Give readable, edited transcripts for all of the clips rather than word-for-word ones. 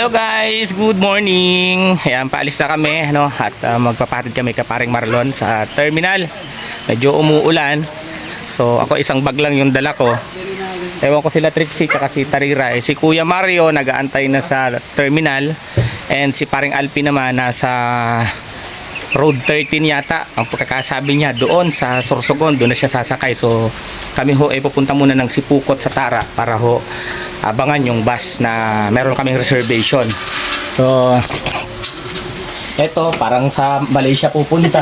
Hello guys, good morning. Ayan, paalis na kami, no? At magpapatid kami kay paring Marlon sa terminal. Medyo umuulan. So ako isang bag lang yung dala ko. Ewan ko sila Trixie tsaka si Tarira. Si Kuya Mario nag-aantay na sa terminal. And si paring Alpi naman nasa Road 13 yata. Ang pagkakasabi niya doon sa Sorsogon, doon na siya sasakay. So kami ho ay pupunta muna ng Sipukot sa Tara para ho abangan yung bus na meron kaming reservation. So eto parang sa Malaysia pupunta.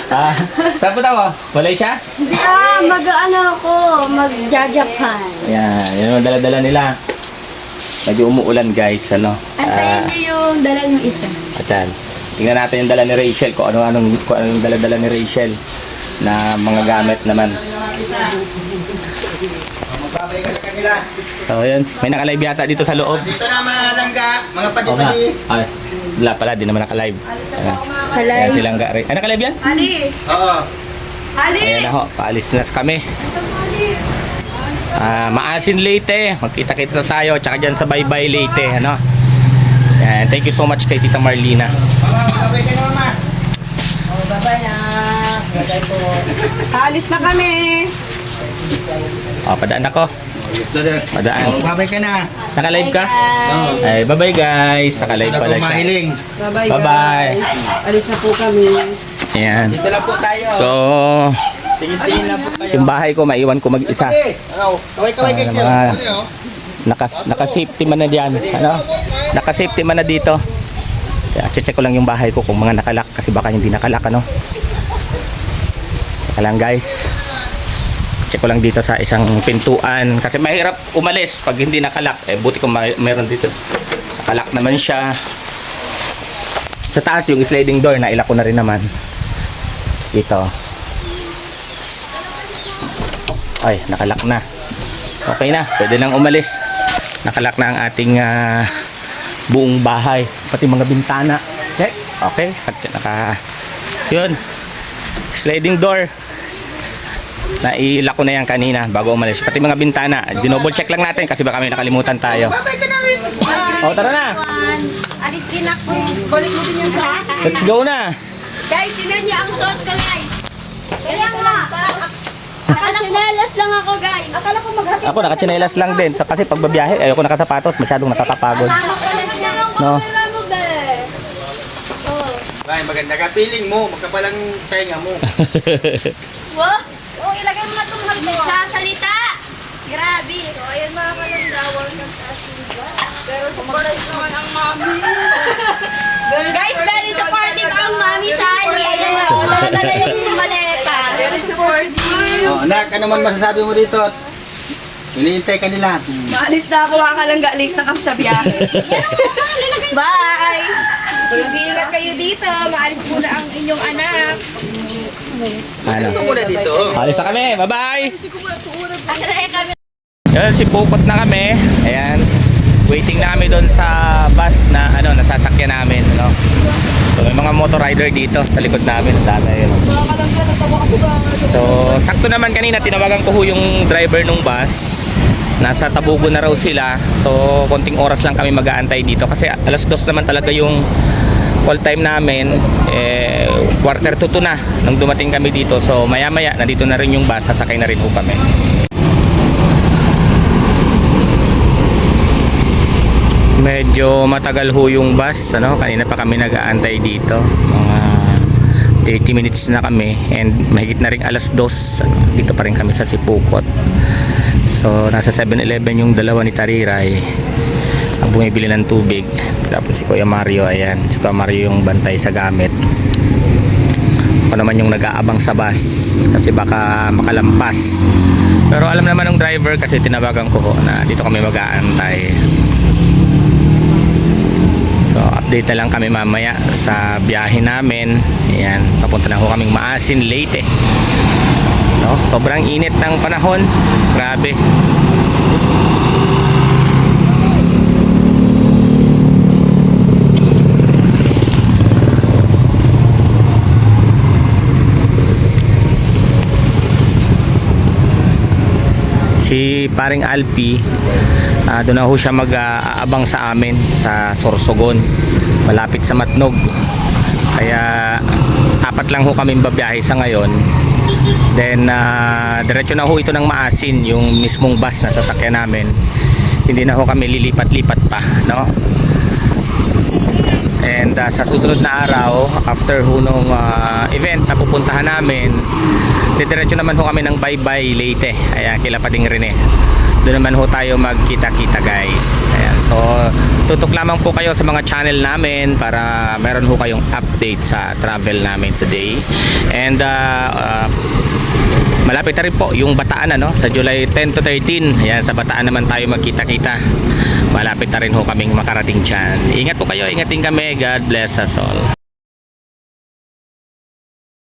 Saan punta mo? Malaysia? Mag-ano ako, mag-Japan. Yan, yun ang dala-dala nila. Medyo umuulan guys, ano. Antayin niyo yung dala ng isa. Atan. Tingnan natin yung dala ni Rachel, kung anong dala-dala ni Rachel na mga gamit naman. Magbabay ka sa kanila. So yun, may naka-live yata dito sa loob. Dito na mga langga, mga Oo nga. padi-padi. Ay, wala pala, di naman naka-live. Ayan, Kalay. silang gari. Ay, naka-live yan? Ali! Oo. Ali! Ayan na ho, paalis na kami. Maasin Leyte, magkita-kita tayo, tsaka dyan sa Baybay Leyte, ano. Yan, thank you so much kay Tita Marlina. Mama, magbabay ka na mama. Bye-bye na! Bye-bye po. Alis na kami! O, padaan ako. Yes, dada. Padaan. Magbabay ka na. Naka-live ka? Oo. Ay, bye-bye guys. Naka-live Sana pala po siya. mahiling. Bye-bye Bye-bye. guys. Alis na po kami. Ayan. Dito lang po tayo. So, Tingin-tingin lang po tayo. yung bahay ko, maiwan ko mag-isa. Kaway-kaway kayo. Naka-safety man na diyan. Ano? Naka-safety man na dito. Kaya check ko lang yung bahay ko kung mga nakalak kasi baka hindi nakalak, ano. Teka lang guys. Check ko lang dito sa isang pintuan kasi mahirap umalis pag hindi nakalak. Buti kung meron dito. Nakalak naman siya. Sa taas yung sliding door na ilak ko na rin naman. Dito. Ay, nakalak na. Okay na, pwede nang umalis. Nakalak na ang ating buong bahay, pati mga bintana. Okay, okay. Yun. Sliding door. Nailak ko na yan kanina bago umalis. Pati mga bintana. Dinoble check lang natin kasi baka may nakalimutan tayo. O, tara na. Alis din ako. Balik mo din yung Let's go na. Guys, sinan niyo ang suot ko, guys. Kaya nga. Nakachinelas lang ako, guys. Akala ko maghati. Ako nakachinelas lang din. Kasi pag babiyahe, ayoko nakasapatos. Masyadong nakakapagod. No. Ay, maganda ka. Feeling mo, magkapalang tainga mo. Wow. Oh, ilagay mo na itong mahal mo. Nagsasalita. Grabe. So, ayan mga kalandawan ng ating Pero surprise naman ang mami. Guys, very supportive ang mami sa Ali. Ayan na, dala-dala yung maleta. Very supportive. Oh, anak, ano man masasabi mo dito? Hinihintay ka nila. Maalis na ako, kakalangga. Late na kami sa biyahe. Bye! Ingat kayo dito. Maalis muna ang inyong anak. Ano? Ito muna dito. Alis na kami. Bye-bye. Ano na kami? Yun, Sipukot na kami. Ayan. Waiting na kami doon sa bus na nasasakyan namin, no. So may mga motor rider dito sa likod namin, dami yun. So sakto naman kanina tinawagan ko yung driver ng bus. Nasa Tabugo na raw sila. So konting oras lang kami mag-aantay dito kasi alas 2 naman talaga yung call time namin. Quarter to 2 na nung dumating kami dito. So maya-maya nandito na rin yung bus, sasakay na rin po kami. Medyo matagal ho yung bus, ano? Kanina pa kami nag-aantay dito. Mga 30 minutes na kami and mahigit na rin alas 2, ano? Dito pa rin kami sa Sipukot. So nasa 7-Eleven yung dalawa ni Tariray ang bumibili ng tubig. Tapos si Kuya Mario, ayan. Si Kuya Mario yung bantay sa gamit. Ako naman yung nag-aabang sa bus kasi baka makalampas. Pero alam naman ng driver kasi tinawagan ko ho na dito kami mag-aantay. So update na lang kami mamaya sa biyahe namin. Ayan, papunta na ho kaming Maasin Leyte. No, sobrang init ng panahon. Grabe. Si paring Alpi, doon na ho siya mag-aabang sa amin sa Sorsogon, malapit sa Matnog. Kaya apat lang ho kami babiyahe sa ngayon. Then diretso na ho ito ng Maasin, yung mismong bus na sasakyan namin. Hindi na ho kami lilipat-lipat pa, no? And sa susunod na araw, after ho nung event na pupuntahan namin, diretso naman ho kami ng Baybay, Leyte. Ayan, kila Pading Rene. Doon naman ho tayo magkita-kita, guys. Ayan, so tutok lamang po kayo sa mga channel namin para meron ho kayong update sa travel namin today. And malapit na rin po yung Bataan, ano, sa July 10 to 13. Ayan, sa Bataan naman tayo magkita-kita. Malapit na rin ho kaming makarating dyan. Ingat po kayo, ingatin kami. God bless us all.